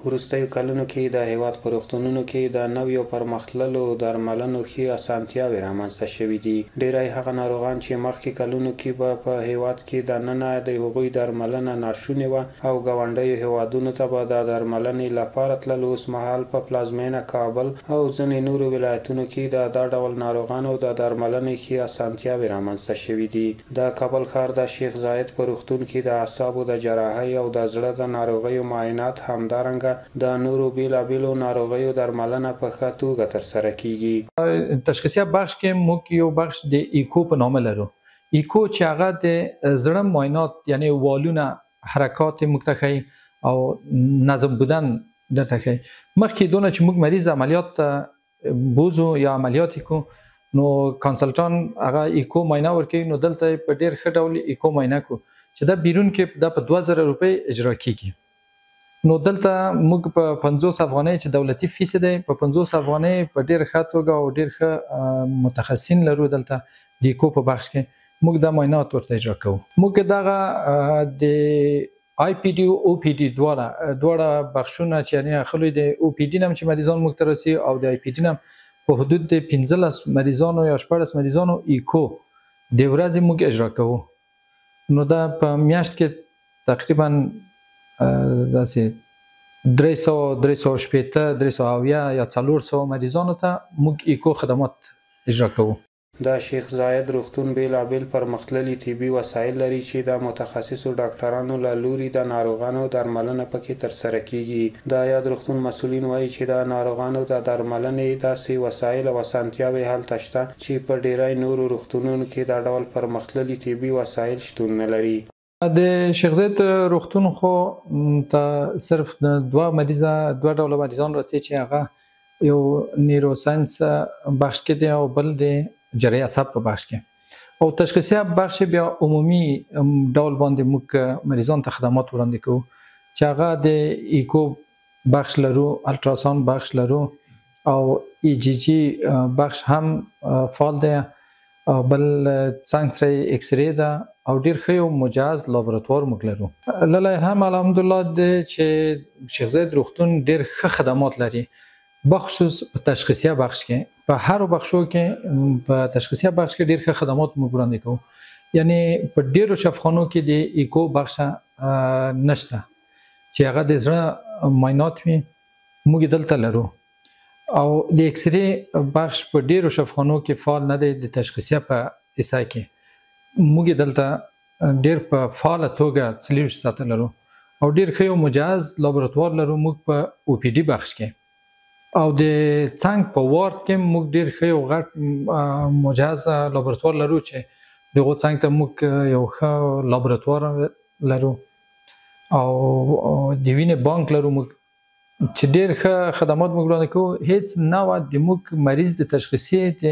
وروستیو کلونو کې د هیواد په روغتونونو کې د نویو پرمختللو درملنو ښې اسانتیاوې رامنځته شوي دي. ډیری هغه ناروغان چې مخکې کلونو کې به په هیواد کې دننه د هغوی درملنه ناشونې وه او ګاونډیو هیوادونو ته به د درملنې لپاره تلل، اوس مهال په پلازمینه کابل او ځینې نورو ولایتونو کې د دا ډول ناروغانو د درملنې ښې اسانتیاوې رامنځته شوي دي. د کابل ښار د شیخ زاید په روغتون کې د اعصابو د جراحۍ او د زړه د ناروغیو معاینات، همدارنګه د نورو بیلابیلو ناروغیو درملنه په ښه توګه ترسره کیږي. تشخیصیه بخش کې موږ یو بخش د ایکو په نامه لرو. ایکو چې هغه د زړه معاینات یعنی والونه، حرکات موږ ته ښیي او نظم بودن درته ښیي. مخکې دونه چې موږ مریض عملیات ته بوزو یا عملیات کو نو کانسلټان هغه ایکو معاینه ورکوي، نو دلته په ډیر ښه ډول ایکو معاینه کو چې دا بیرون کې دا په 2000 روپۍ اجرا کیږي. نو دلته موږ په 50 افغانۍ چې دولتي فیس دی، په 50 افغانۍ په ډیر ښه توګه او ډیر ښه متخصصین لرو دلته د ایکو په بخش کې موږ دا معاینات ورته اجرا کوو. موږ دغه د آی پی ډي او او پی ډي دواړه بخشونه چې یعنی خلک د او پی ډي نم چې مریضان موږ ته رسي او د آی پی ډي نم په حدود د 15 مریضانو یا 14 مریضانو ایکو د ورځې موږ اجرا کوو. نو دا په میاشت کې تقریبا داسې 300 370 یا 400 مریضانو ته موږ ایکو خدمات اجرا کوو. د شیخ زاید روغتون بیلابیل پرمختللي طبي وسایل لري چې د متخصصو ډاکټرانو له لوري د ناروغانو درملنه پکې ترسره کیږي. د یاد روغتون مسؤلین وایي چې د ناروغانو د درملنې داسې وسایل او اسانتیاوې هلته شته چې په ډیری نورو روغتونونو کې دا ډول پرمختللي طبي وسایل شتون نه لري. د شیخ زاید روغتون خو ته صرف دوه ډوله مریضان راځي چې هغه یو نیورو ساینس بخش کې دی او بل د جراحي عصب په بخش کې. او تشخیصیه بخش بیا عمومي ډول باندې موږ مریضان ته خدمات وړاندې کوو چې هغه د ایکو بخش لرو، الټراساوند بخش لرو او ای جی جی بخش هم فعال دی، بل څنګه ایکس ری ده او ډیر ښه یو مجهز لابراتوار موږ لرو. لله الحمد الحمدلله چې شیخ زاید روغتون ډیر ښه خدمات لري، بخصوص په تشخیصیه بخش کې. په هر بخشو کې په تشخیصیه بخش کې ډیر ښه خدمات موږ وړاندې کوو. یعنی په ډیرو شفاخانو کې د ایکو بخش نشته چې هغه د زړه معاینات وي، موږ دلته لرو. او د ایکس ری بخش په ډیرو شفاخانو کې فعال نه دی، د تشخیصیه په حصہ کې موږ دلته ډیر په فعاله توګه 40 ساعته لرو او ډیر ښه یو مجهز لابراتوار لرو موږ په او پی ډي بخش کې. او د څنګ په وارد کې موږ ډیر ښه یو غټ مجهز لابراتوار لرو چې دغه څنګ ته موږ یو ښه لابراتوار لرو او د وینې بانک لرو موږ چې ډیر ښه خدمات موږ وړاندې کوو. هیڅ نوع د موږ مریض د تشخیصي د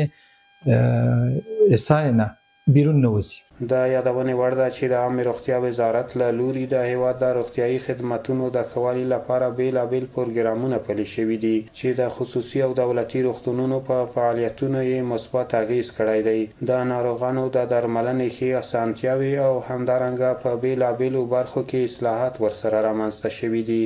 اسای نه بیرون نه وځي. د یادونې وړ ده چې د عامه روغتیا وزارت له لوري د هیواد د روغتیايي خدماتو د ښه والي لپاره بیلابیل پروګرامونه پلي شوي دي چې د خصوصي او دولتي روغتونونو په فعالیتونو یې مثبت اغیز کړی دی. د ناروغانو د درملنې ښې اسانتیاوې او همدارنګه په بیلابیلو برخو کې اصلاحات ورسره رامنځته شوي دي.